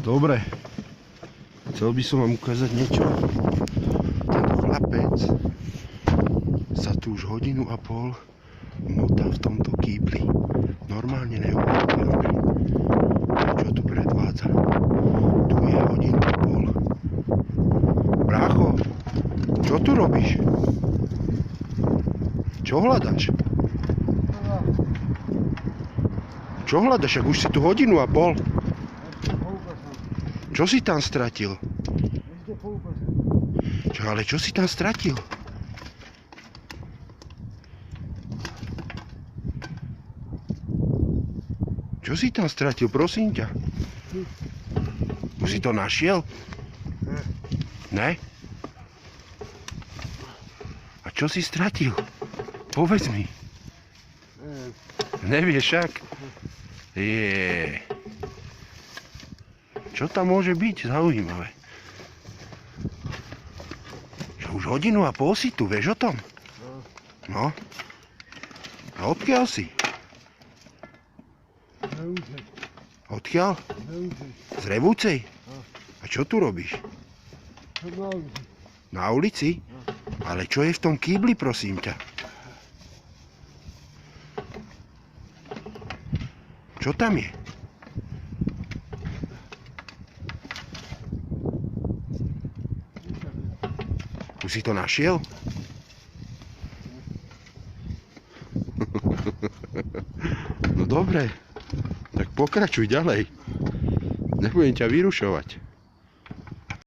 Dobre, chcel by som vám ukázať niečo. Tento chlapec sa tu už 1,5 hodiny motá v tomto kýbli. Normálne neuveriteľné. Čo tu predvádza? Tu je 1,5 hodiny. Brácho, čo tu robíš? Čo hľadaš? Čo hľadaš, ak už si tu 1,5 hodiny? Čo si tam stratil? Ale čo si tam stratil? Čo si tam stratil, prosím ťa? Už si to našiel? Ne? A čo si stratil? Povedz mi. Nevieš však? Čo tam môže byť zaujímavé? Že už 1,5 hodiny si tu, vieš o tom? No. A odkiaľ si? Odkiaľ? Z Revúcej? A čo tu robíš? Na ulici? Ale čo je v tom kýbli, prosím ťa? Čo tam je? Už si to našiel? No dobre, tak pokračuj ďalej. Nebudem ťa vyrušovať.